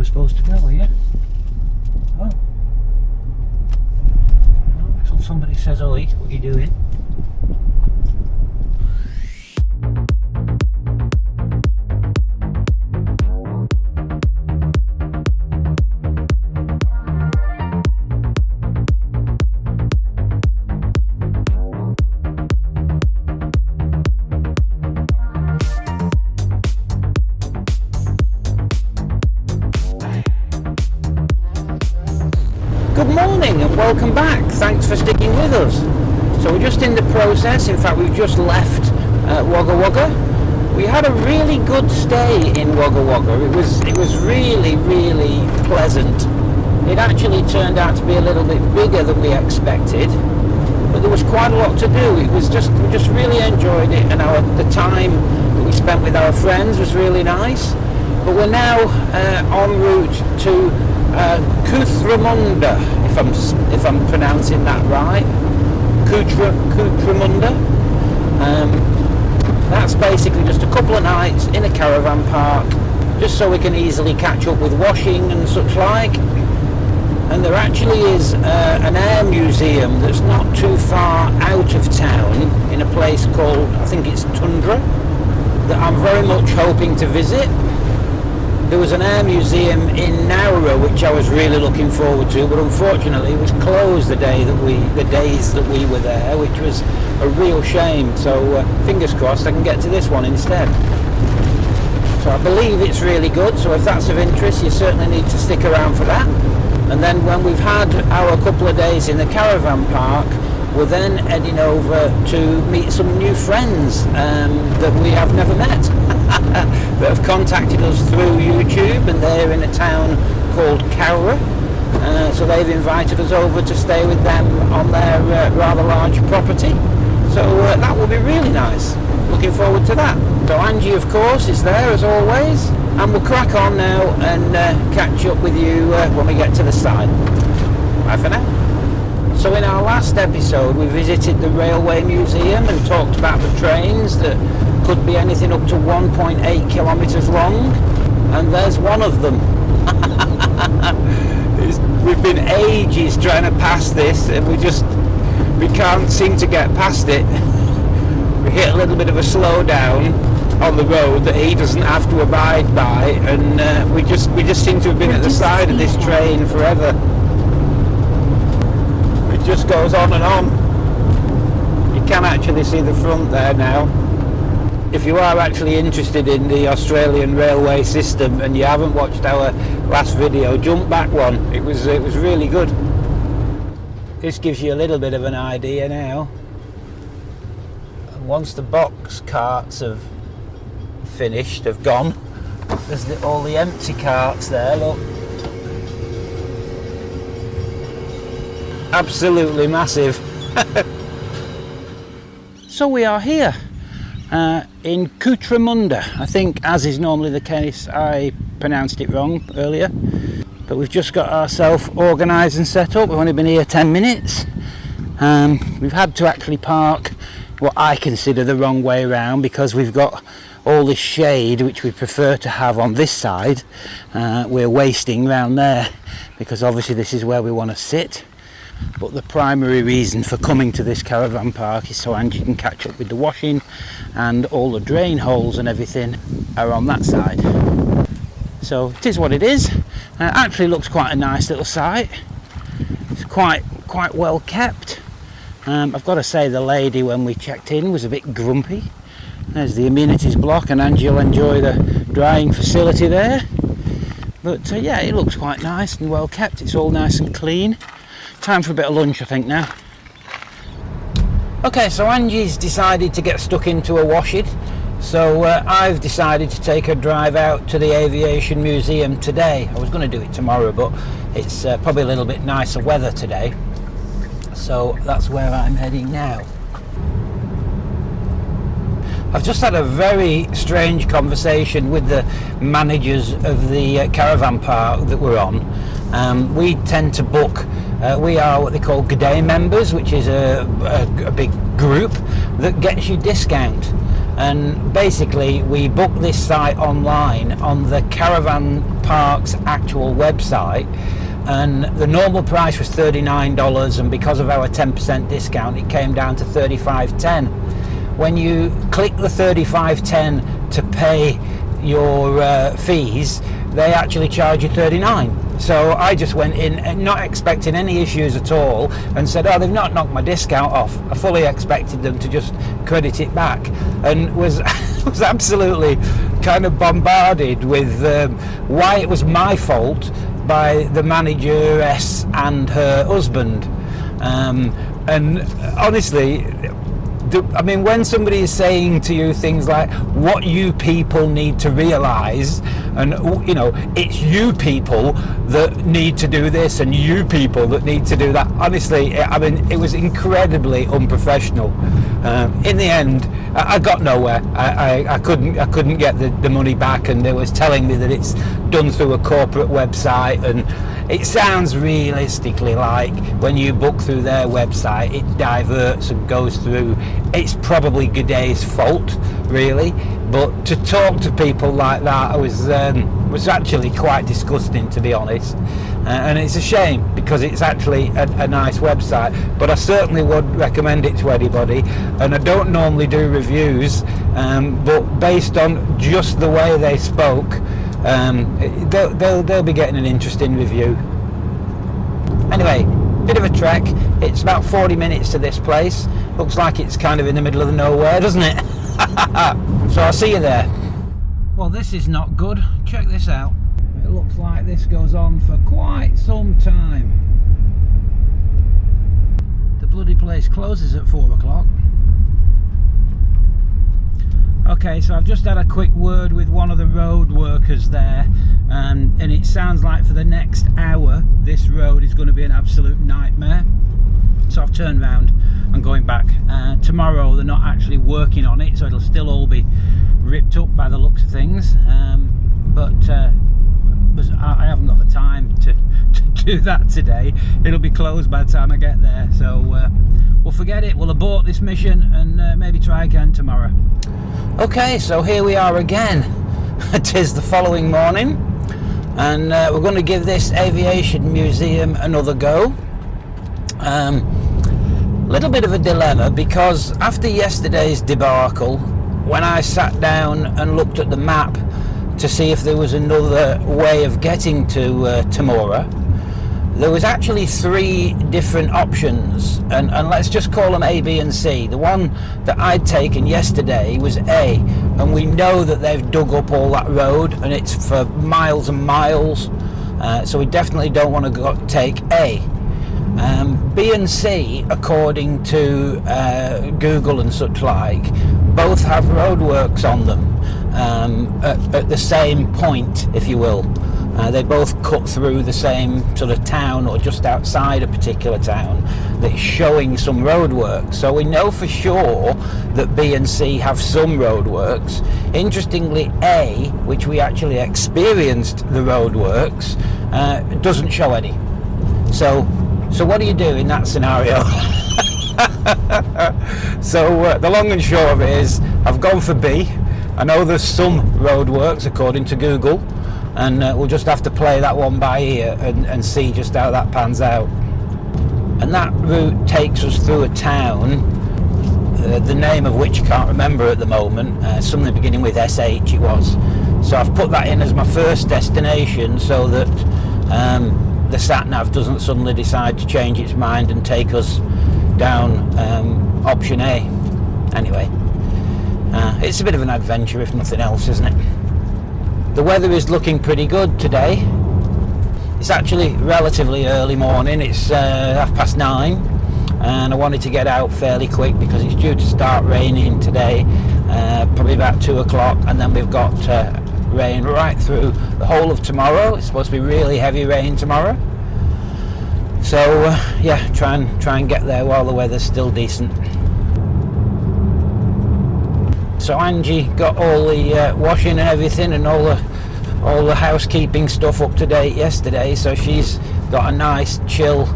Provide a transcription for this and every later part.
supposed to go here. Oh. Until somebody says, "Oi, what are you doing?" Good morning and welcome back. Thanks for sticking with us. So we're just in the process, in fact we've just left Wagga Wagga. We had a really good stay in Wagga Wagga. It was really pleasant. It actually turned out to be a little bit bigger than we expected, but there was quite a lot to do. We just really enjoyed it, and the time that we spent with our friends was really nice. But we're now en route to Cootamundra, if I'm pronouncing that right. Cootamundra. That's basically just a couple of nights in a caravan park, just so we can easily catch up with washing and such like. And there actually is an air museum that's not too far out of town, in a place called, I think it's Tundra, that I'm very much hoping to visit. There was an air museum in Cowra which I was really looking forward to, but unfortunately it was closed the days that we were there, which was a real shame. So fingers crossed I can get to this one instead. So I believe it's really good, so if that's of interest you certainly need to stick around for that. And then when we've had our couple of days in the caravan park, we're then heading over to meet some new friends that we have never met, that have contacted us through YouTube, and they're in a town called Cowra. So they've invited us over to stay with them on their rather large property. So that will be really nice. Looking forward to that. So Angie, of course, is there as always, and we'll crack on now and catch up with you when we get to the side. Bye for now. So in our last episode we visited the Railway Museum and talked about the trains that could be anything up to 1.8 kilometres long, and there's one of them. We've been ages trying to pass this and we can't seem to get past it. We hit a little bit of a slowdown on the road that he doesn't have to abide by, and we just seem to have been at the side of this train forever. Just goes on and on. You can actually see the front there now. If you are actually interested in the Australian railway system and you haven't watched our last video, jump back one. It was really good. This gives you a little bit of an idea now. And once the box carts have finished, have gone, there's all the empty carts there, look. Absolutely massive. So we are here in Cootamundra. I think, as is normally the case, I pronounced it wrong earlier, but we've just got ourselves organised and set up. We've only been here 10 minutes. We've had to actually park what I consider the wrong way around, because we've got all this shade which we prefer to have on this side. We're wasting round there, because obviously this is where we want to sit. But the primary reason for coming to this caravan park is so Angie can catch up with the washing, and all the drain holes and everything are on that side. So it is what it is. Actually looks quite a nice little site. It's quite well kept. I've got to say the lady when we checked in was a bit grumpy. There's the amenities block, and Angie will enjoy the drying facility there. But yeah, it looks quite nice and well kept. It's all nice and clean. Time for a bit of lunch, I think, now. Okay, so Angie's decided to get stuck into a washing, so I've decided to take a drive out to the Aviation Museum today. I was going to do it tomorrow, but it's probably a little bit nicer weather today, so that's where I'm heading now. I've just had a very strange conversation with the managers of the caravan park that we're on. We tend to book, we are what they call G'day members, which is a big group that gets you discount. and basically we booked this site online on the caravan park's actual website, and the normal price was $39, and because of our 10% discount it came down to $35.10. When you click the $35.10 to pay your fees, they actually charge you $39. So I just went in not expecting any issues at all and said, oh, they've not knocked my discount off. I fully expected them to just credit it back, and was was absolutely kind of bombarded with why it was my fault by the manageress and her husband. And honestly, I mean, when somebody is saying to you things like what you people need to realise, and you know, it's you people that need to do this and you people that need to do that, honestly, I mean, it was incredibly unprofessional. In the end, I got nowhere. I couldn't get the money back, and they was telling me that it's done through a corporate website, and it sounds realistically like when you book through their website it diverts and goes through. It's probably G'day's fault, really, but to talk to people like that was actually quite disgusting, to be honest. And it's a shame, because it's actually a nice website, but I certainly would recommend it to anybody. And I don't normally do reviews, but based on just the way they spoke, they'll be getting an interesting review. Anyway, bit of a trek. It's about 40 minutes to this place. Looks like it's kind of in the middle of nowhere, doesn't it? So I'll see you there. Well, this is not good. Check this out. It looks like this goes on for quite some time. The bloody place closes at 4 o'clock. Okay, so I've just had a quick word with one of the road workers there, and it sounds like for the next hour this road is going to be an absolute nightmare. So I've turned round and going back. Tomorrow they're not actually working on it, so it'll still all be ripped up by the looks of things, but I haven't got the time to do that today. It'll be closed by the time I get there, so we'll forget it. We'll abort this mission and maybe try again tomorrow. Okay, so here we are again. It is the following morning, and we're going to give this Aviation Museum another go. Little bit of a dilemma, because after yesterday's debacle, when I sat down and looked at the map to see if there was another way of getting to Temora, there was actually 3 different options, and let's just call them A, B and C. The one that I'd taken yesterday was A, and we know that they've dug up all that road and it's for miles and miles, so we definitely don't want to take A. B and C, according to Google and such like, both have roadworks on them at the same point, if you will. They both cut through the same sort of town or just outside a particular town that's showing some roadworks. So we know for sure that B and C have some roadworks. Interestingly, A, which we actually experienced the roadworks, doesn't show any. So what do you do in that scenario? So the long and short of it is, I've gone for B. I know there's some roadworks according to Google, and we'll just have to play that one by ear and see just how that pans out. And that route takes us through a town, the name of which I can't remember at the moment, something beginning with SH it was. So I've put that in as my first destination, so that the sat-nav doesn't suddenly decide to change its mind and take us down option A. Anyway, it's a bit of an adventure if nothing else, isn't it? The weather is looking pretty good today. It's actually relatively early morning. It's 9:30, and I wanted to get out fairly quick because it's due to start raining today, probably about 2 o'clock, and then we've got rain right through the whole of tomorrow. It's supposed to be really heavy rain tomorrow, so yeah, try and get there while the weather's still decent. So Angie got all the washing and everything and all the housekeeping stuff up to date yesterday, so she's got a nice chill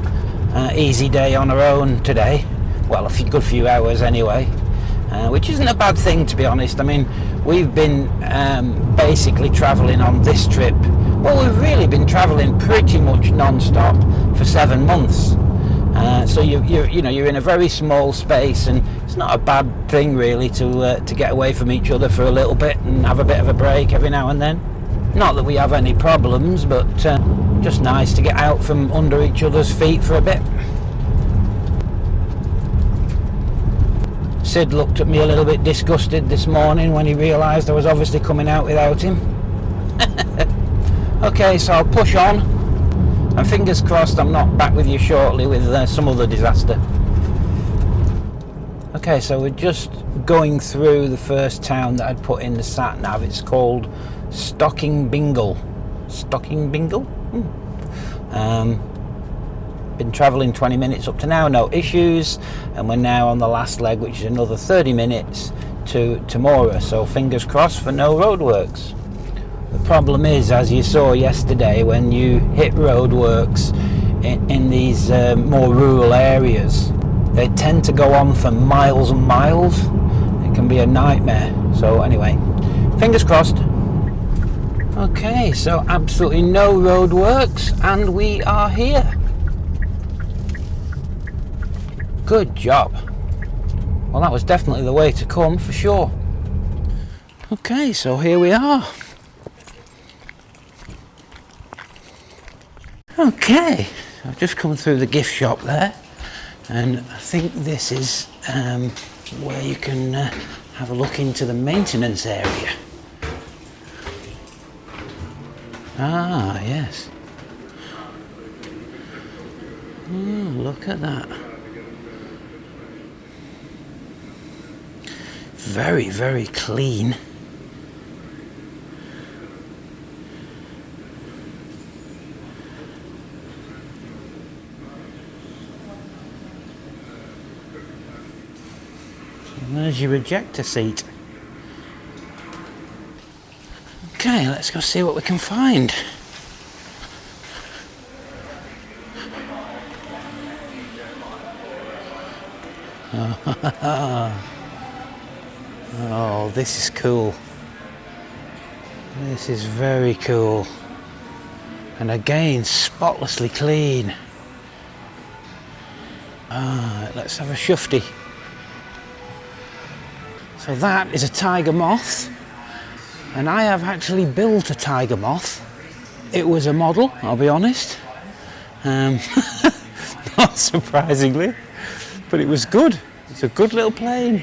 easy day on her own today. Well, a good few hours anyway. which isn't a bad thing, to be honest. I mean, we've been basically travelling on this trip. Well, we've really been travelling pretty much non-stop for 7 months. So you're in a very small space, and it's not a bad thing really to get away from each other for a little bit and have a bit of a break every now and then. Not that we have any problems, but just nice to get out from under each other's feet for a bit. Sid looked at me a little bit disgusted this morning when he realised I was obviously coming out without him. Okay, so I'll push on, and fingers crossed I'm not back with you shortly with some other disaster. Okay, so we're just going through the first town that I'd put in the sat nav. It's called Stockinbingle. Stockinbingle? Been travelling 20 minutes up to now, no issues, and we're now on the last leg, which is another 30 minutes to Temora, so fingers crossed for no roadworks. The problem is, as you saw yesterday, when you hit roadworks in these more rural areas, they tend to go on for miles and miles. It can be a nightmare. So anyway, fingers crossed. Okay, so absolutely no roadworks, and we are here. Good job. Well, that was definitely the way to come, for sure. Okay, so here we are. Okay, I've just come through the gift shop there, and I think this is where you can have a look into the maintenance area. Ah, yes. Oh, look at that. Very, very clean. And there's your ejector seat. Okay, let's go see what we can find. Oh, this is cool. This is very cool. And again, spotlessly clean. Let's have a shufty. So that is a tiger moth. And I have actually built a tiger moth. It was a model, I'll be honest. Not surprisingly, but it was good. It's a good little plane.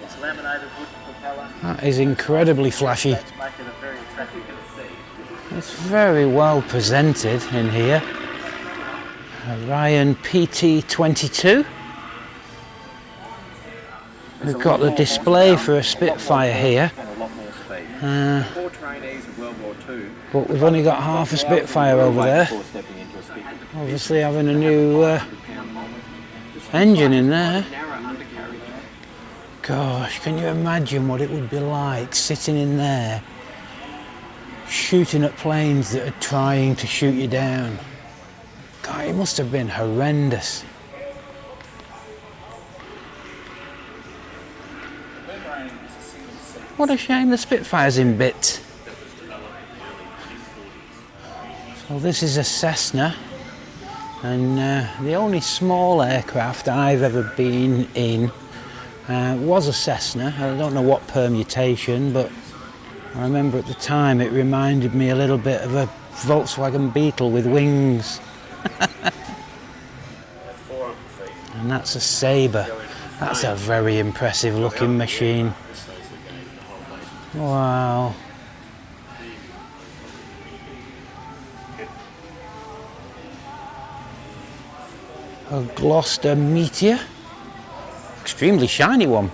It's laminated wood propeller. That is incredibly flashy. It's very well presented in here. A Ryan PT-22. We've got the display for a Spitfire here. But we've only got half a Spitfire over there. Obviously having a new engine in there. Gosh, can you imagine what it would be like sitting in there shooting at planes that are trying to shoot you down? God, it must have been horrendous. What a shame the Spitfire's in bits. So this is a Cessna, and the only small aircraft I've ever been in was a Cessna. I don't know what permutation, but I remember at the time it reminded me a little bit of a Volkswagen Beetle with wings. And that's a Sabre. That's a very impressive looking machine. Wow. A Gloucester Meteor. Extremely shiny one.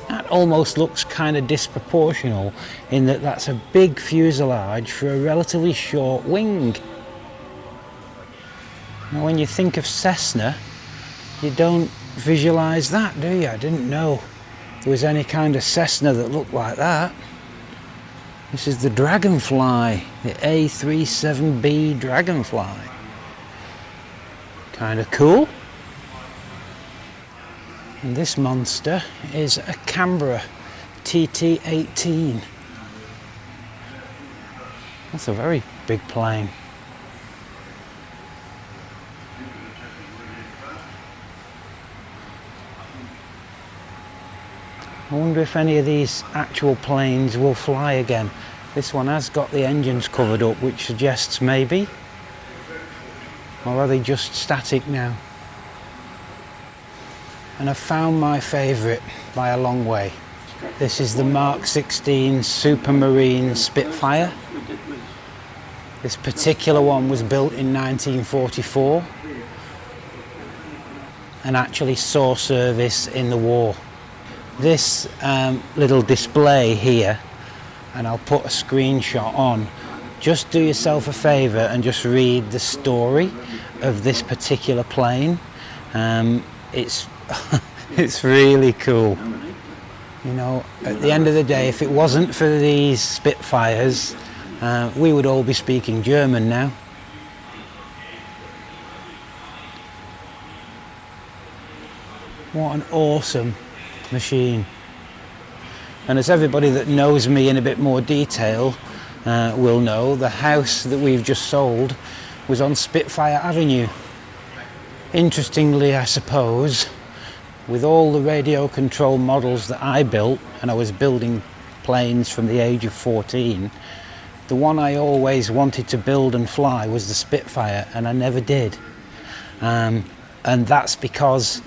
That almost looks kind of disproportional in that that's a big fuselage for a relatively short wing. Now when you think of Cessna, you don't visualise that, do you? I didn't know there was any kind of Cessna that looked like that. This is the Dragonfly, the A37B Dragonfly. Kind of cool. And this monster is a Canberra TT-18. That's a very big plane. I wonder if any of these actual planes will fly again. This one has got the engines covered up, which suggests maybe. Or are they just static now? And I've found my favourite by a long way. This is the Mark 16 Supermarine Spitfire. This particular one was built in 1944 and actually saw service in the war. This little display here, and I'll put a screenshot on, just do yourself a favour and just read the story of this particular plane. It's it's really cool. You know, at the end of the day, if it wasn't for these Spitfires, we would all be speaking German now. What an awesome machine. And as everybody that knows me in a bit more detail will know, the house that we've just sold was on Spitfire Avenue. Interestingly, I suppose, with all the radio control models that I built, and I was building planes from the age of 14, the one I always wanted to build and fly was the Spitfire, and I never did. And that's because,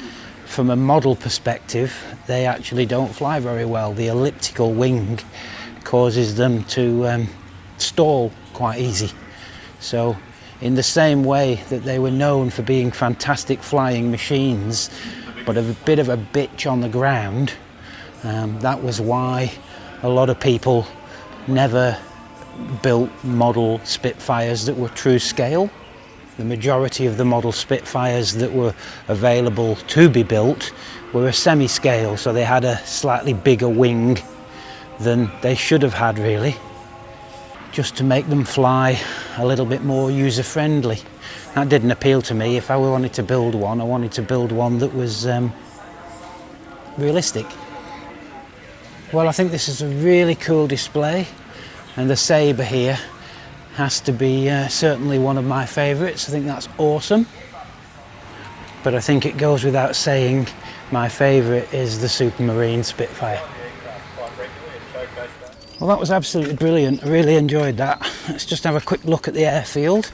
from a model perspective, they actually don't fly very well. The elliptical wing causes them to stall quite easy. So in the same way that they were known for being fantastic flying machines, but a bit of a bitch on the ground, that was why a lot of people never built model Spitfires that were true scale. The majority of the model Spitfires that were available to be built were a semi-scale, so they had a slightly bigger wing than they should have had, really, just to make them fly a little bit more user-friendly. That didn't appeal to me. If I wanted to build one, I wanted to build one that was realistic. Well, I think this is a really cool display, and the Sabre here has to be certainly one of my favourites. I think that's awesome. But I think it goes without saying, my favourite is the Supermarine Spitfire. Well, that was absolutely brilliant. I really enjoyed that. Let's just have a quick look at the airfield.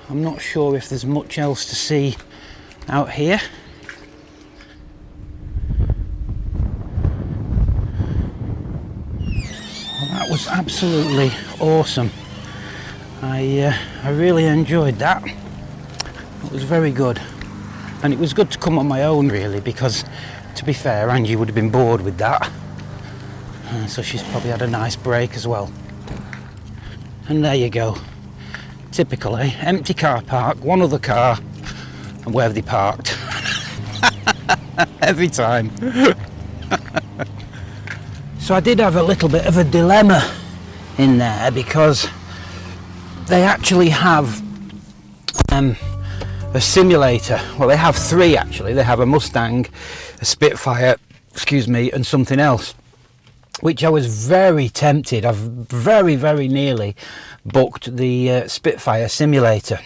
I'm not sure if there's much else to see out here. Well, that was absolutely awesome. I really enjoyed that. It was very good. And it was good to come on my own, really, because, to be fair, Angie would have been bored with that. So she's probably had a nice break as well. And there you go. Typical, eh? Empty car park, one other car, and where have they parked? Every time. So I did have a little bit of a dilemma in there, because they actually have a simulator. Well, they have three actually. They have a Mustang, a Spitfire, excuse me, and something else, which I was very tempted. I've very, very nearly booked the Spitfire simulator,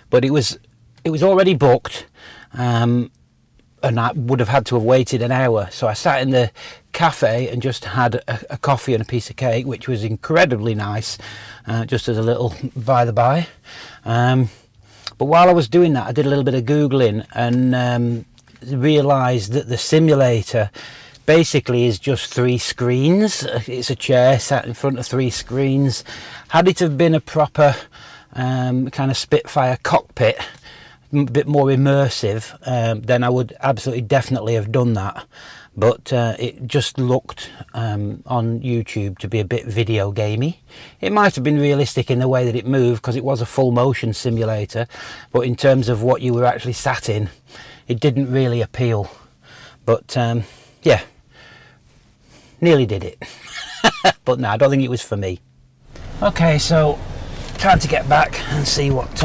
but it was already booked, and I would have had to have waited an hour. So I sat in the cafe and just had a coffee and a piece of cake, which was incredibly nice, just as a little by the by. But while I was doing that, I did a little bit of Googling and realised that the simulator basically is just 3 screens. It's a chair sat in front of 3 screens. Had it have been a proper kind of Spitfire cockpit, a bit more immersive, then I would absolutely definitely have done that. But it just looked on YouTube to be a bit video gamey. It might have been realistic in the way that it moved, because it was a full motion simulator, but in terms of what you were actually sat in, it didn't really appeal. But yeah, nearly did it. But no, I don't think it was for me. Okay, so time to get back and see what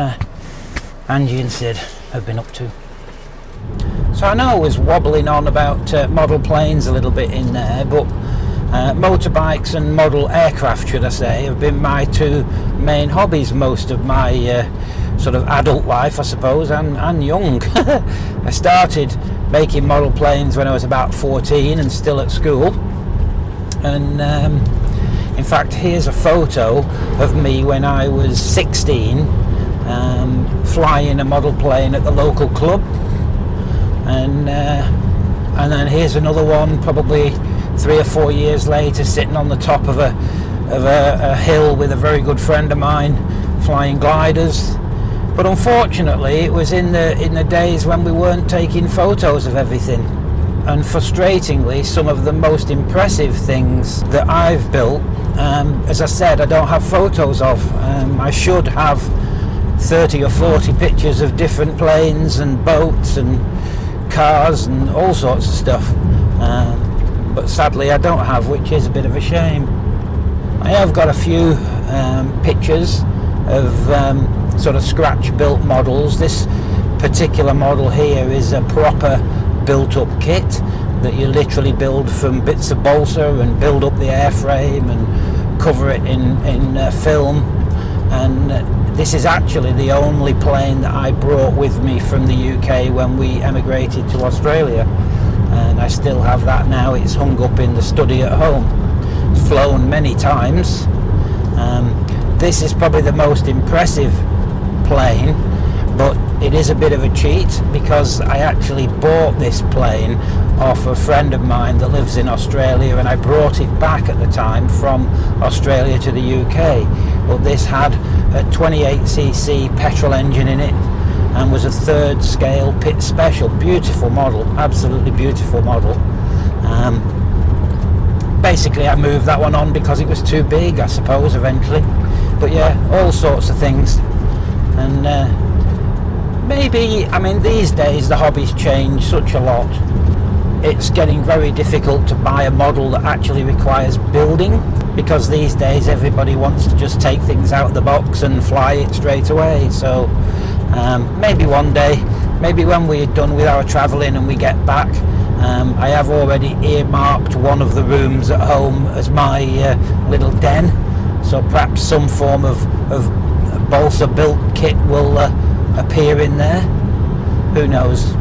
Angie and Sid have been up to. So I know I was wobbling on about model planes a little bit in there, but motorbikes and model aircraft, should I say, have been my two main hobbies most of my sort of adult life, I suppose, and young. I started making model planes when I was about 14 and still at school. And in fact, here's a photo of me when I was 16, flying a model plane at the local club. And then here's another one, probably 3 or 4 years later, sitting on the top of a hill with a very good friend of mine, flying gliders. But unfortunately, it was in the days when we weren't taking photos of everything. And frustratingly, some of the most impressive things that I've built, as I said, I don't have photos of. I should have 30 or 40 pictures of different planes and boats and cars and all sorts of stuff. But sadly I don't have, which is a bit of a shame. I have got a few pictures of sort of scratch built models. This particular model here is a proper built up kit that you literally build from bits of balsa and build up the airframe and cover it in film. And this is actually the only plane that I brought with me from the UK when we emigrated to Australia, and I still have that now. It's hung up in the study at home. It's flown many times. This is probably the most impressive plane, but it is a bit of a cheat because I actually bought this plane off a friend of mine that lives in Australia, and I brought it back at the time from Australia to the UK. But this had a 28cc petrol engine in it and was a 3rd scale pit special. Beautiful model, absolutely beautiful model. Basically I moved that one on because it was too big, I suppose, eventually. But yeah, all sorts of things. And maybe, I mean, these days the hobby's changed such a lot. It's getting very difficult to buy a model that actually requires building, because these days everybody wants to just take things out of the box and fly it straight away. So maybe one day, maybe when we're done with our travelling and we get back, I have already earmarked one of the rooms at home as my little den, so perhaps some form of balsa built kit will appear in there. Who knows?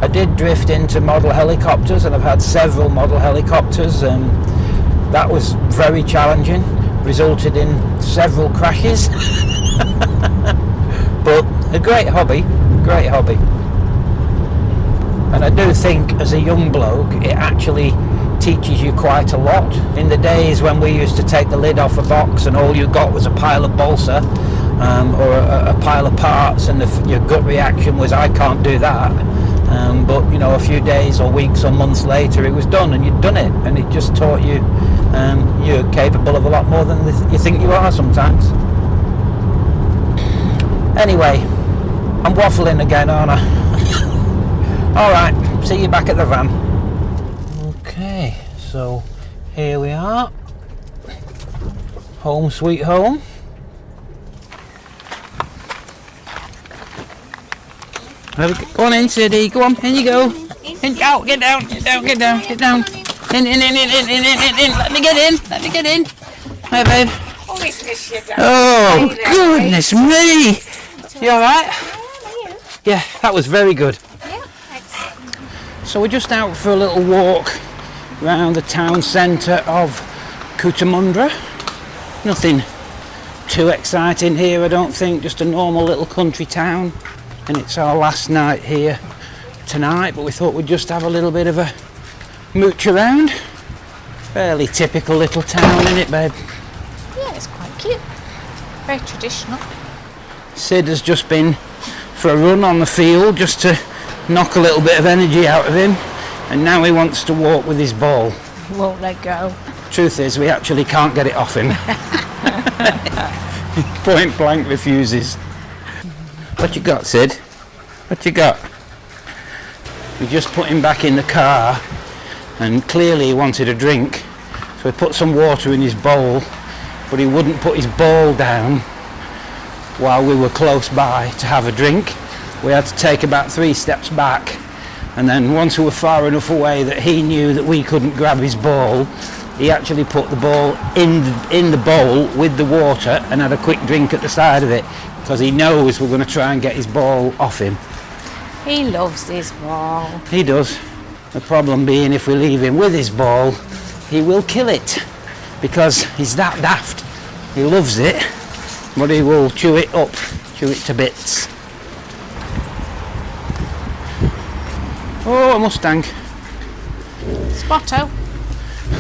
I did drift into model helicopters, and I've had several model helicopters. That was very challenging, resulted in several crashes. But a great hobby. And I do think as a young bloke it actually teaches you quite a lot. In the days when we used to take the lid off a box and all you got was a pile of balsa or a pile of parts, and your gut reaction was, I can't do that. But you know, a few days or weeks or months later it was done, and you'd done it, and it just taught you you're capable of a lot more than you think you are sometimes. Anyway, I'm waffling again, aren't I? Alright, see you back at the van. Okay, so here we are. Home sweet home. Go on in, Siddy, go on, in you go. In, out, get down. In. Let me get in. Hi, babe. Oh, goodness me. You alright? Yeah, that was very good. So we're just out for a little walk around the town centre of Cootamundra. Nothing too exciting here, I don't think, just a normal little country town. And it's our last night here tonight, but we thought we'd just have a little bit of a mooch around. Fairly typical little town, isn't it, babe? Yeah, it's quite cute. Very traditional. Sid has just been for a run on the field just to knock a little bit of energy out of him, and now he wants to walk with his ball. He won't let go. Truth is, we actually can't get it off him. He point blank refuses. What you got, Sid? What you got? We just put him back in the car, and clearly he wanted a drink, so we put some water in his bowl, but he wouldn't put his ball down while we were close by to have a drink. We had to take about 3 steps back And then once we were far enough away that he knew that we couldn't grab his ball, he actually put the ball in the bowl with the water and had a quick drink at the side of it, because he knows we're going to try and get his ball off him. He loves his ball. He does. The problem being, if we leave him with his ball, he will kill it, because he's that daft. He loves it, but he will chew it up, chew it to bits. Oh, a Mustang. Spotto.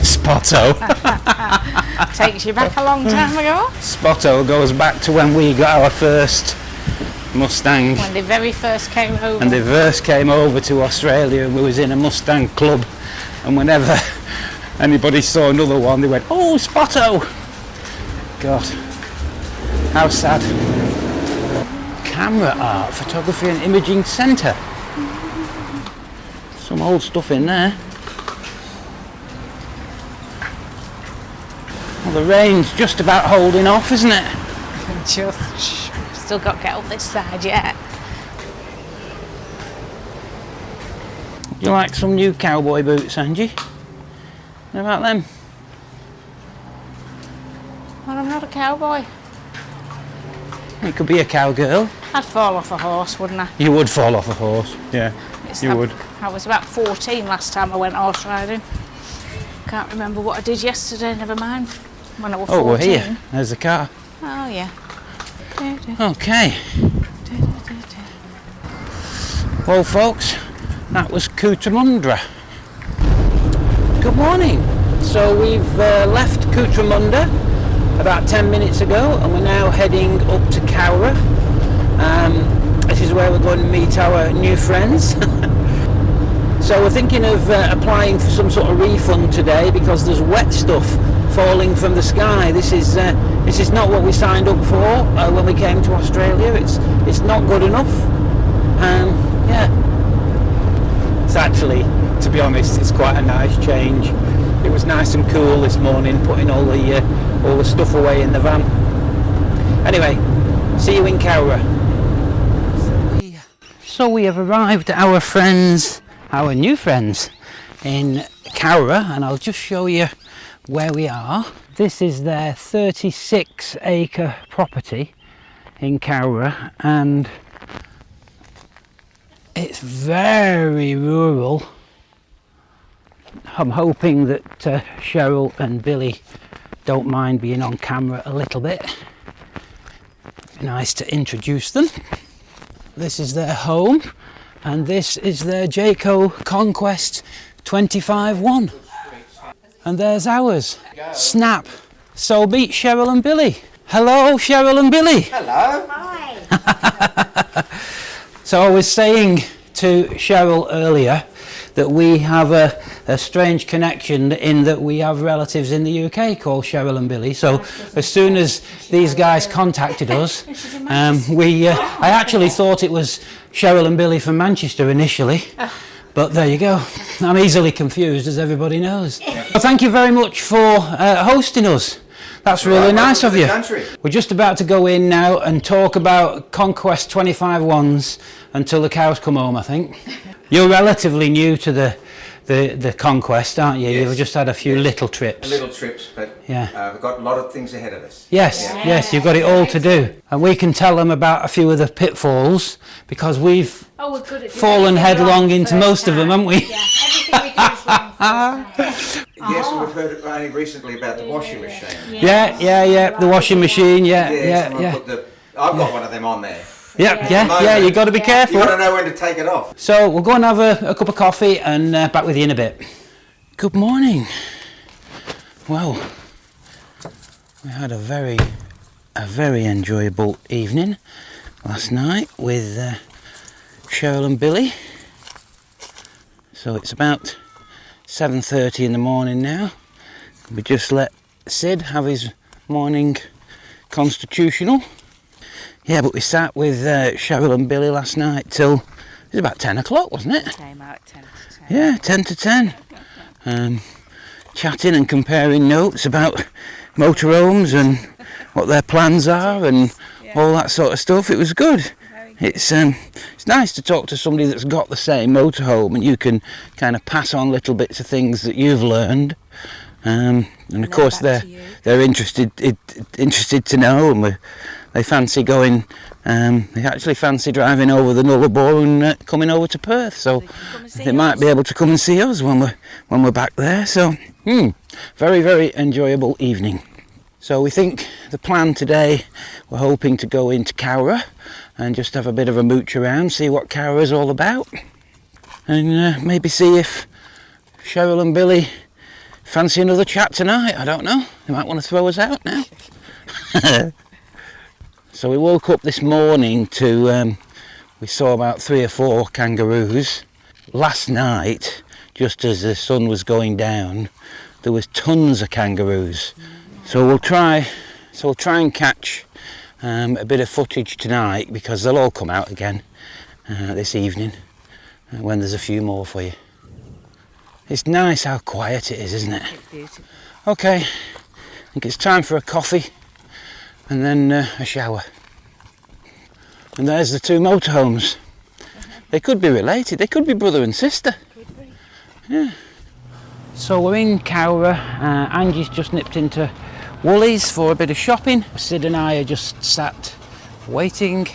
Spotto. Takes you back a long time ago. Spotto goes back to when we got our first Mustang. When they very first came over. And they first came over to Australia, and we was in a Mustang club, and whenever anybody saw another one, they went, "Oh, Spotto!" God, how sad. Camera art, photography and imaging centre. Some old stuff in there. Well, the rain's just about holding off, isn't it? Just still got to get up this side yet. You like some new cowboy boots, Angie? How about them? Well, I'm not a cowboy. You could be a cowgirl. I'd fall off a horse, wouldn't I? You would fall off a horse, yeah. You would. I was about 14 last time I went horse riding. Can't remember what I did yesterday, never mind. When I was 14. Oh, we're here. There's the car. Oh, yeah. Okay. Well, folks, that was Cootamundra. Good morning. So we've left Cootamundra about 10 minutes ago, and we're now heading up to Cowra. This is where we're going to meet our new friends. So we're thinking of applying for some sort of refund today, because there's wet stuff falling from the sky. This is not what we signed up for when we came to Australia. It's not good enough. Yeah. It's actually, to be honest, it's quite a nice change. It was nice and cool this morning, putting all the stuff away in the van. Anyway, see you in Cowra. So we have arrived at our new friends in Cowra, and I'll just show you where we are. This is their 36-acre property in Cowra, and it's very rural. I'm hoping that Cheryl and Billy don't mind being on camera a little bit. Nice to introduce them. This is their home, and this is their Jayco Conquest 25-1. And there's ours. Snap. So meet Cheryl and Billy. Hello, Cheryl and Billy. Hello. Hi. So I was saying to Cheryl earlier that we have a strange connection, in that we have relatives in the UK called Cheryl and Billy. So as soon as these guys contacted us, I actually thought it was Cheryl and Billy from Manchester initially. But there you go. I'm easily confused, as everybody knows. Well, thank you very much for hosting us. That's really nice of you. We're just about to go in now and talk about Conquest 25-1s until the cows come home, I think. You're relatively new to the Conquest, aren't you? Yes. You've just had a few little trips. Little trips, but Yeah. we've got a lot of things ahead of us. Yes, you've got it all to do. And we can tell them about a few of the pitfalls, because we've fallen headlong into most of them, haven't we? Yeah, everything we do is wrong first time. Yes, and we've heard it only recently about the washing machine. Yeah, the washing machine, Someone yeah. put I've got one of them on there. Yeah, you've got to be careful. You've got to know when to take it off. So we'll go and have a cup of coffee, and back with you in a bit. Good morning. Well, we had a very enjoyable evening last night with Cheryl and Billy. So it's about 7:30 in the morning now. We just let Sid have his morning constitutional. Yeah, but we sat with Cheryl and Billy last night till it was about 10 o'clock, wasn't it? Came out 10 to 10. Yeah, 10 to 10. Chatting and comparing notes about motorhomes and what their plans are and all that sort of stuff. It was good. It's nice to talk to somebody that's got the same motorhome, and you can kind of pass on little bits of things that you've learned. And of course they're interested to know, and they fancy going. They actually fancy driving over the Nullarbor and coming over to Perth, so they might be able to come and see us when we're back there. So very, very enjoyable evening. So we think the plan today, we're hoping to go into Cowra and just have a bit of a mooch around, see what Cowra's all about, and maybe see if Cheryl and Billy fancy another chat tonight. I don't know, they might want to throw us out now. So we woke up this morning to, we saw about 3 or 4 kangaroos. Last night, just as the sun was going down, there was tons of kangaroos. So we'll try and catch a bit of footage tonight, because they'll all come out again this evening when there's a few more for you. It's nice how quiet it is, isn't it? It's beautiful. Okay, I think it's time for a coffee and then a shower. And there's the 2 motorhomes. They could be related, they could be brother and sister. Could be. Yeah. So we're in Cowra. Angie's just nipped into Woolies for a bit of shopping. Sid and I are just sat waiting.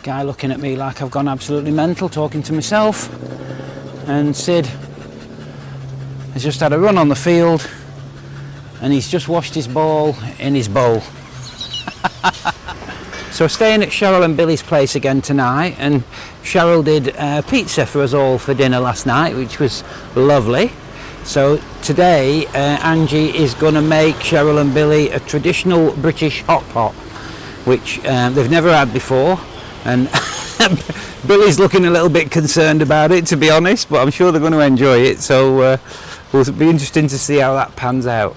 Guy looking at me like I've gone absolutely mental, talking to myself. And Sid has just had a run on the field, and he's just washed his ball in his bowl. So staying at Cheryl and Billy's place again tonight, and Cheryl did pizza for us all for dinner last night, which was lovely. So today Angie is going to make Cheryl and Billy a traditional British hot pot, which they've never had before, and Billy's looking a little bit concerned about it, to be honest, but I'm sure they're going to enjoy it, so it'll be interesting to see how that pans out.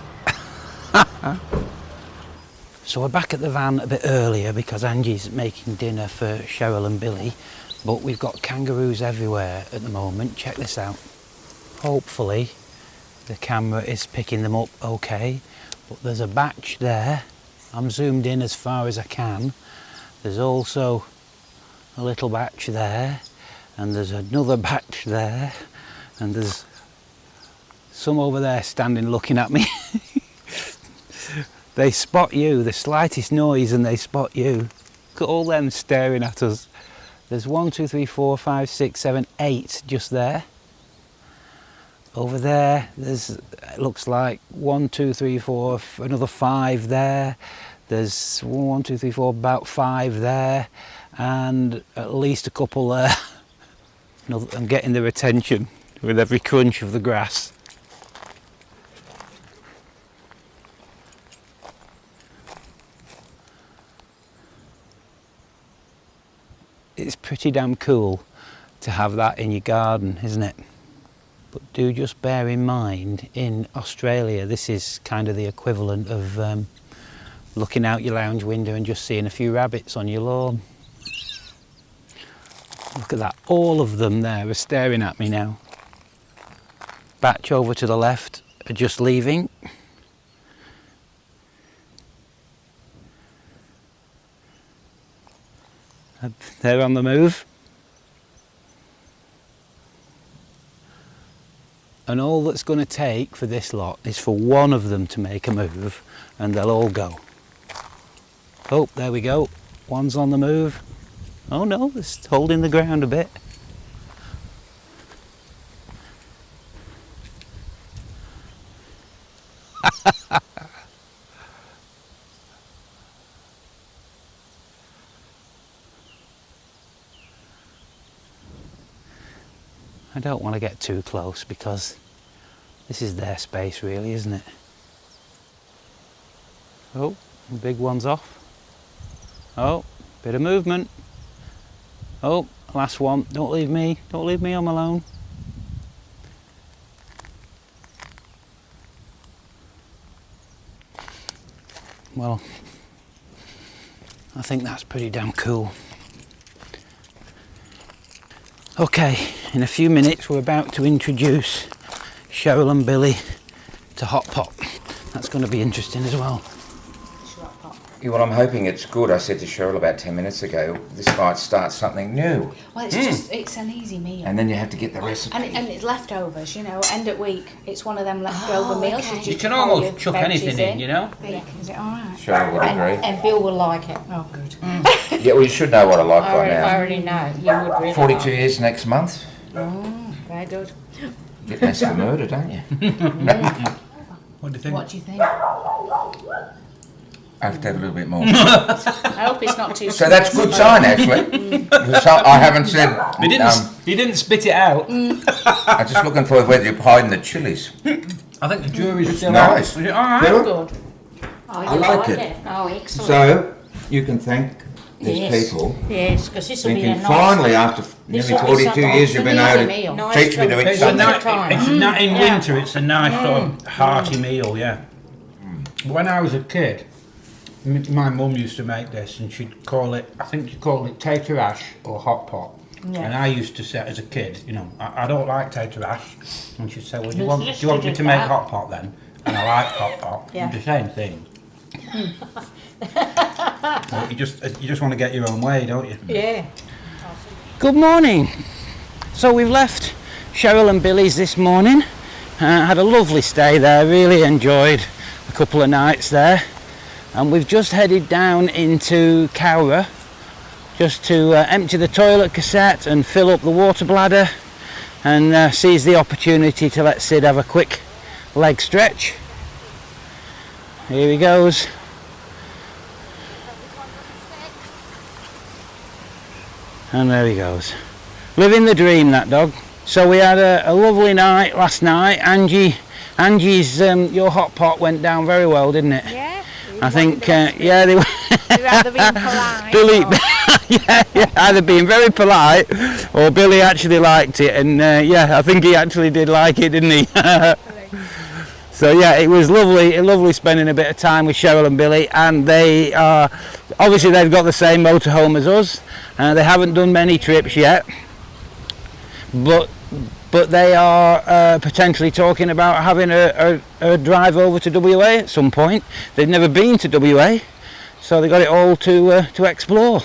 So we're back at the van a bit earlier because Angie's making dinner for Cheryl and Billy, but we've got kangaroos everywhere at the moment. Check this out. Hopefully the camera is picking them up okay, but there's a batch there. I'm zoomed in as far as I can. There's also a little batch there, and there's another batch there, and there's some over there standing looking at me. They spot you, the slightest noise and they spot you. Look at all them staring at us. There's 1, 2, 3, 4, 5, 6, 7, 8 just there. Over there, there's, it looks like 1, 2, 3, 4, another 5 there. There's 1, 2, 3, 4, about 5 there, and at least a couple there. I'm getting their attention with every crunch of the grass. It's pretty damn cool to have that in your garden, isn't it? But do just bear in mind, in Australia, this is kind of the equivalent of looking out your lounge window and just seeing a few rabbits on your lawn. Look at that, all of them there are staring at me now. Batch over to the left are just leaving. They're on the move. And all that's going to take for this lot is for one of them to make a move, and they'll all go. Oh, there we go. One's on the move. Oh no, it's holding the ground a bit. I don't want to get too close because this is their space really, isn't it? Oh, the big one's off. Oh, bit of movement. Oh, last one. Don't leave me home alone. Well, I think that's pretty damn cool. Okay, in a few minutes we're about to introduce Cheryl and Billy to hot pot. That's going to be interesting as well. Yeah, well, I'm hoping it's good. I said to Cheryl about 10 minutes ago, this might start something new. Well, it's an easy meal. And then you have to get the recipe. And it's leftovers, you know, end of week. It's one of them leftover meals. okay. You You can throw your almost chuck veggies anything in, you know. Yeah, is it alright? Cheryl would agree. And Bill will like it. Oh, good. Yeah, well, you should know what I like by I now. already know. You would really 42 like years next month. it. Very good. Get less for murder, don't you? What do you think? What do you think? I have to have a little bit more. I hope it's not too So that's a good sign, actually. Because I haven't said... He didn't spit it out. I'm just looking for whether you're hiding the chilies. I think the jury's still nice. out. Is it alright? Good. Oh, I you like it. Oh, excellent. So, you can thank these Yes. people. Yes, because this will be a Thinking nice... finally, after This nearly will be 42 something- years, you've been able to meal. Nice teach me to job. eat It's something. not in Yeah. winter. It's a nice sort of hearty meal, yeah. When I was a kid, my mum used to make this, and she'd call it. I think she'd call it tater ash or hot pot. Yeah. And I used to say, as a kid, you know, I don't like tater ash, and she'd say, well, do you There's want me listed to in make that. hot pot then? And I like hot pot. Yeah. The same thing. But you just want to get your own way, don't you? Yeah. Good morning. So we've left Cheryl and Billy's this morning. Had a lovely stay there, really enjoyed a couple of nights there. And we've just headed down into Cowra just to empty the toilet cassette and fill up the water bladder, and seize the opportunity to let Sid have a quick leg stretch. Here he goes. And there he goes. Living the dream, that dog. So we had a lovely night last night. Angie's your hot pot went down very well, didn't it? Yeah. I think, yeah, they were. You'd rather be polite. Billy, yeah, either being very polite or Billy actually liked it, and yeah, I think he actually did like it, didn't he? So yeah, it was lovely spending a bit of time with Cheryl and Billy, and they are, obviously they've got the same motorhome as us. They haven't done many trips yet, but they are potentially talking about having a drive over to WA at some point. They've never been to WA, so they got it all to explore.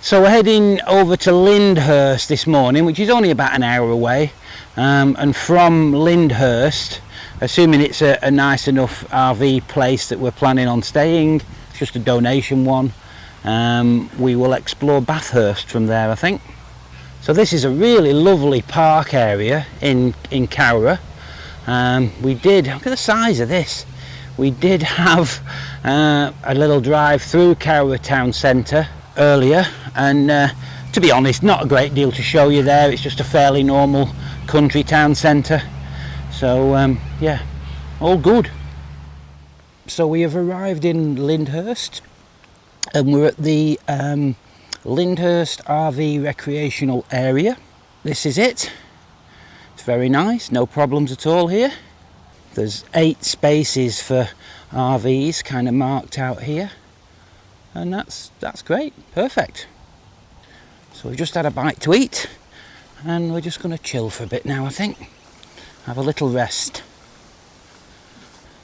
So we're heading over to Lyndhurst this morning, which is only about an hour away, and from Lyndhurst, assuming it's a nice enough RV place that we're planning on staying, it's just a donation one, we will explore Bathurst from there, I think. So this is a really lovely park area in Cowra. We did, look at the size of this, we did have a little drive through Cowra town centre earlier, and to be honest, not a great deal to show you there. It's just a fairly normal country town centre. So yeah, all good. So we have arrived in Lyndhurst, and we're at the Lyndhurst RV recreational area. This is it. It's very nice, no problems at all here. There's 8 spaces for RVs kind of marked out here, and that's great, perfect. So we've just had a bite to eat, and we're just going to chill for a bit now, I think. Have a little rest.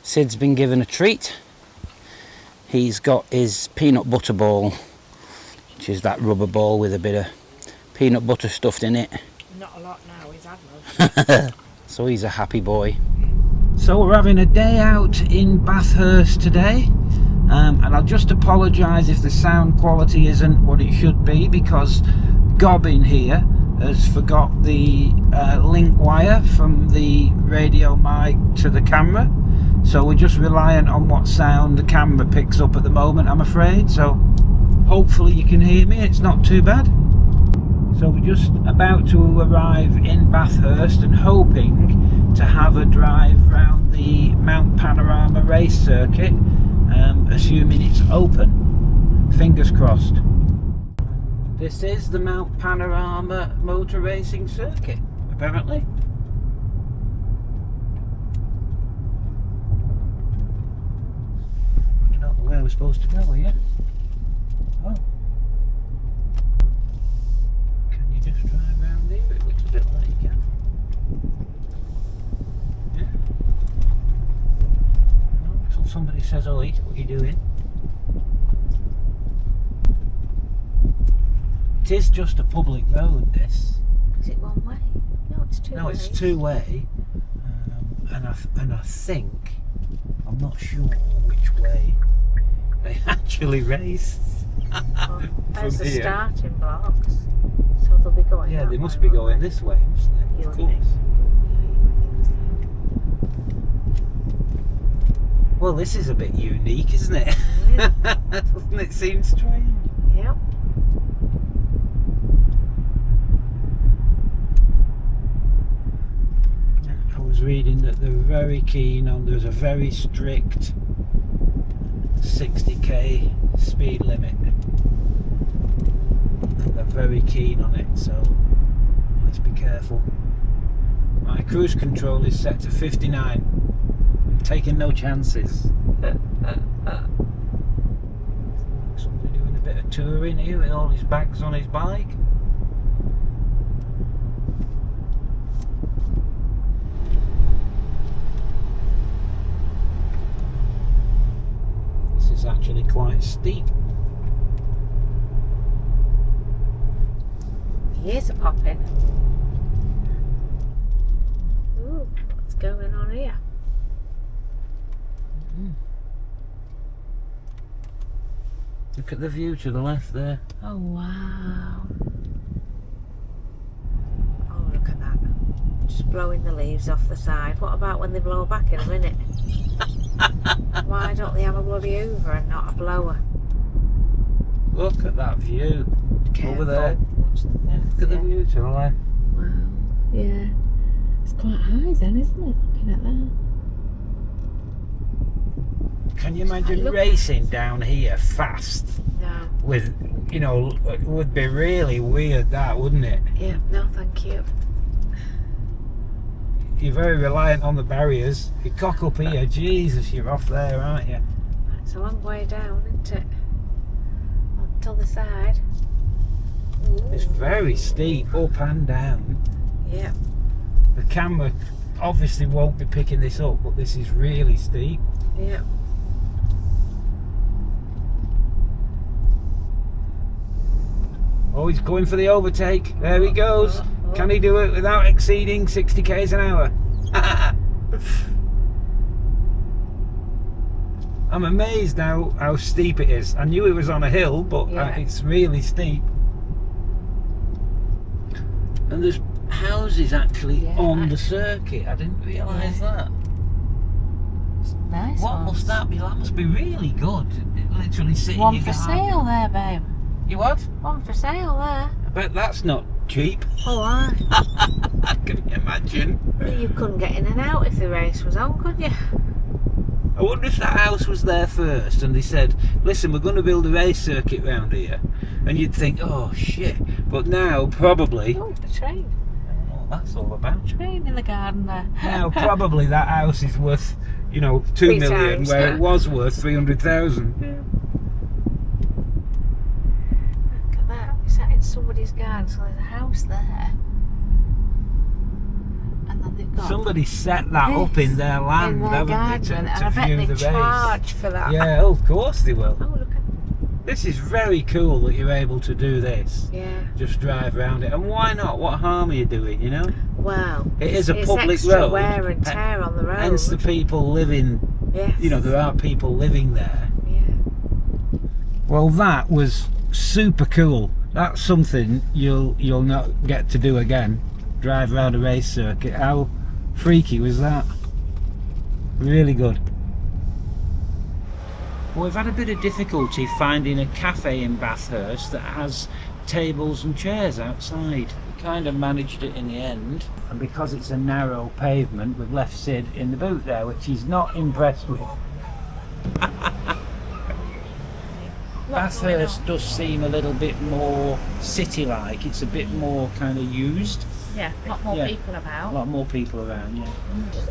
Sid's been given a treat. He's got his peanut butter ball, which is that rubber ball with a bit of peanut butter stuffed in it. Not a lot now, he's had most. So he's a happy boy. So we're having a day out in Bathurst today, and I'll just apologise if the sound quality isn't what it should be, because Gobbin here has forgot the link wire from the radio mic to the camera, so we're just reliant on what sound the camera picks up at the moment, I'm afraid. So hopefully you can hear me, it's not too bad. So we're just about to arrive in Bathurst and hoping to have a drive round the Mount Panorama Race Circuit, assuming it's open. Fingers crossed. This is the Mount Panorama Motor Racing Circuit, apparently. I don't know where we're supposed to go here. Oh. Can you just drive around here? It looks a bit like you can. Yeah. Oh, until somebody says, "Oi, what are you doing?" It is just a public road, this. Is it one way? No, it's two No, ways. it's two-way. And I think, I'm not sure which way they actually race. Well, there's the here. starting blocks. So they'll be going Yeah, that they must way, be won't going they? this way, mustn't they? You Of would think. course. Yeah, Well, this is a bit unique, isn't it? Yeah. Doesn't it seem strange? Yep. I was reading that they're very keen on, there's a very strict 60k speed limit. And they're very keen on it, so let's be careful. My cruise control is set to 59. I'm taking no chances. Somebody doing a bit of touring here with all his bags on his bike. This is actually quite steep. The ears are popping. Ooh, what's going on here? Look at the view to the left there. Oh wow. Oh, look at that. Just blowing the leaves off the side. What about when they blow back in a minute? Why don't they have a bloody hoover and not a blower? Look at that view. Careful. Over there. Watch the Yeah, look at the view to the left. Wow. Yeah. It's quite high then, isn't it? Looking at that. Can you imagine Look. racing down here fast? No. With, you know, it would be really weird, that, wouldn't it? Yeah, no thank you. You're very reliant on the barriers. You cock up here, Jesus, you're off there, aren't you? It's a long way down, isn't it? On to the side. Ooh. It's very steep, up and down. Yeah. The camera obviously won't be picking this up, but this is really steep. Yeah. Oh, he's going for the overtake. There he goes. Can he do it without exceeding 60 k's an hour? I'm amazed now how steep it is. I knew it was on a hill, but Yeah. it's really steep. And there's houses actually Yeah. on the circuit. I didn't realise that. Nice. What must that be? That must be really good. Literally sitting One in for your garden. sale there, babe. You what? One for sale there. I bet that's not cheap. Oh, aye. Can you imagine? You couldn't get in and out if the race was on, could you? I wonder if that house was there first and they said, listen, we're going to build a race circuit round here. And you'd think, oh shit. But now, probably, Oh, the train. I don't know what that's all about. Train in the garden there. Now, probably that house is worth, you know, 2 3 million, times, where yeah. it was worth 300,000. Look at that. Is that in somebody's garden? So there's a house there. And then they've got Somebody set that up in their land, in their haven't garden, they, and to I bet view they the race. charge for that. Yeah, oh, of course they will. Oh, look at This is very cool that you're able to do this. yeah. Just drive around it. And why not? What harm are you doing, you know? Well, It is a it's public extra road. wear and tear on the road. Hence the people living, Yes. you know, there are people living there. Yeah. Well, that was super cool. That's something you'll not get to do again. Drive around a race circuit. How freaky was that? Really good. Well, we've had a bit of difficulty finding a cafe in Bathurst that has tables and chairs outside. We kind of managed it in the end, and because it's a narrow pavement, we've left Sid in the boot there, which he's not impressed with. Bathurst does seem a little bit more city-like. It's a bit more kind of used. Yeah, a lot more Yeah. people A about. lot more people around, yeah.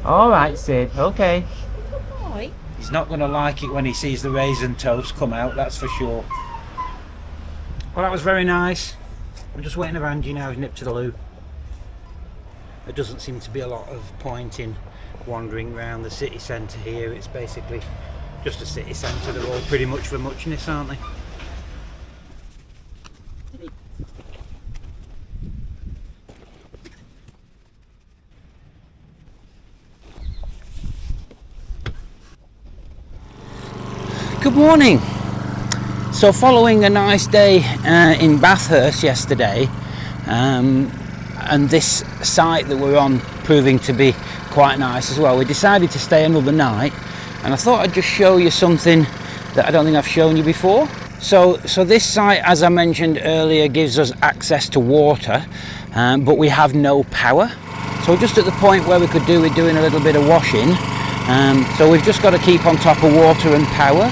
All right, Sid. Okay. Boy. He's not going to like it when he sees the raisin toast come out, that's for sure. Well, that was very nice. I'm just waiting around you now to nip to the loo. There doesn't seem to be a lot of point in wandering around the city centre here. It's basically just a city centre. They're all pretty much for muchness, aren't they? Good morning. So following a nice day in Bathurst yesterday, and this site that we're on proving to be quite nice as well, we decided to stay another night, and I thought I'd just show you something that I don't think I've shown you before. So this site, as I mentioned earlier, gives us access to water, but we have no power. So just at the point where we could do with doing a little bit of washing, so we've just got to keep on top of water and power.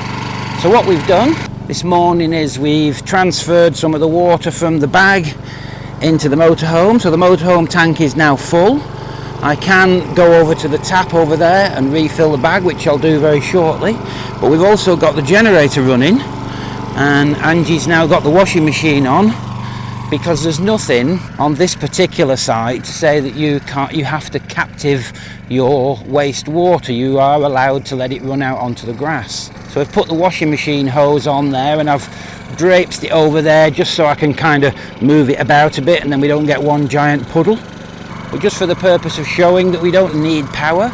So what we've done this morning is we've transferred some of the water from the bag into the motorhome. So the motorhome tank is now full. I can go over to the tap over there and refill the bag, which I'll do very shortly. But we've also got the generator running, and Angie's now got the washing machine on, because there's nothing on this particular site to say that you have to captive your wastewater. You are allowed to let it run out onto the grass. So I've put the washing machine hose on there, and I've draped it over there just so I can kind of move it about a bit, and then we don't get one giant puddle. But just for the purpose of showing that we don't need power,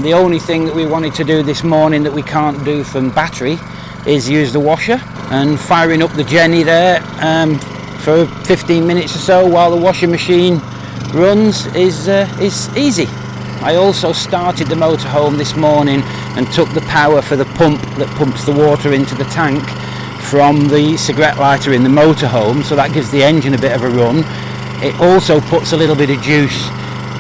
the only thing that we wanted to do this morning that we can't do from battery is use the washer, and firing up the Jenny there for 15 minutes or so while the washing machine runs is easy. I also started the motorhome this morning and took the power for the pump that pumps the water into the tank from the cigarette lighter in the motorhome, so that gives the engine a bit of a run. It also puts a little bit of juice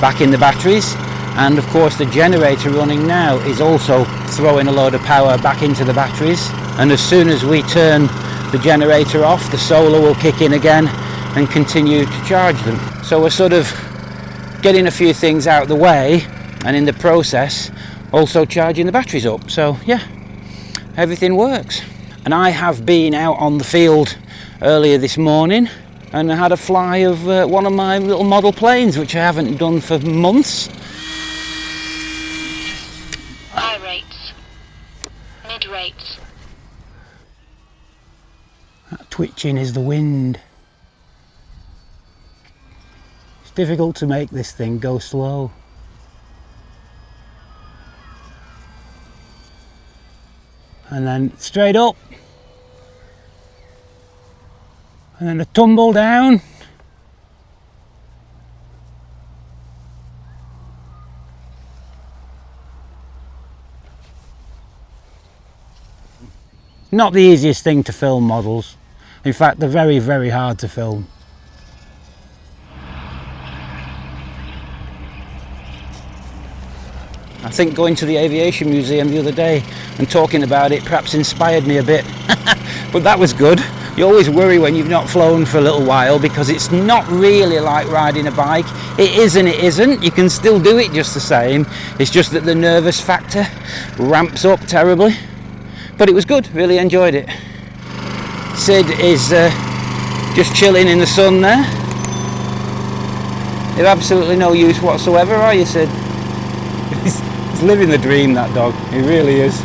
back in the batteries, and of course the generator running now is also throwing a load of power back into the batteries, and as soon as we turn the generator off, the solar will kick in again and continue to charge them. So we're sort of getting a few things out of the way, and in the process also charging the batteries up. So yeah, everything works. And I have been out on the field earlier this morning, and I had a fly of one of my little model planes, which I haven't done for months. High rates, mid rates. That twitching is the wind. It's difficult to make this thing go slow. And then straight up, and then a tumble down, not the easiest thing to film models. In fact, they're very, very hard to film. I think going to the Aviation Museum the other day and talking about it perhaps inspired me a bit. But that was good. You always worry when you've not flown for a little while, because it's not really like riding a bike. It is and it isn't. You can still do it just the same. It's just that the nervous factor ramps up terribly. But it was good, really enjoyed it. Sid is just chilling in the sun there. You're absolutely no use whatsoever, are you, Sid? He's living the dream, that dog. He really is.